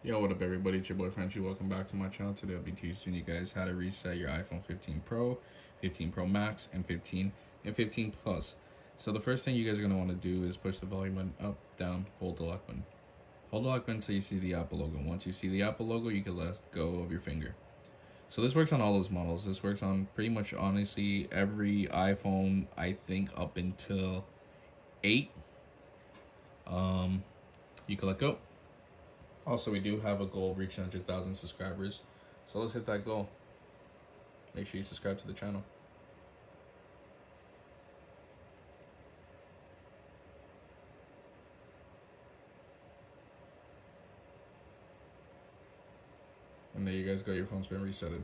Yo, what up everybody, it's your boy Frenchiie. Welcome back to my channel. Today I'll be teaching you guys how to reset your iPhone 15 Pro, 15 Pro Max, and 15 and 15 Plus. So the first thing you guys are going to want to do is push the volume button up, down, hold the lock button. Hold the lock button until you see the Apple logo. Once you see the Apple logo, you can let go of your finger. So this works on all those models. This works on pretty much, honestly, every iPhone, I think up until 8. You can let go. Also, we do have a goal of reaching 100,000 subscribers. So let's hit that goal. Make sure you subscribe to the channel. And there you guys go, your phone's been resetted.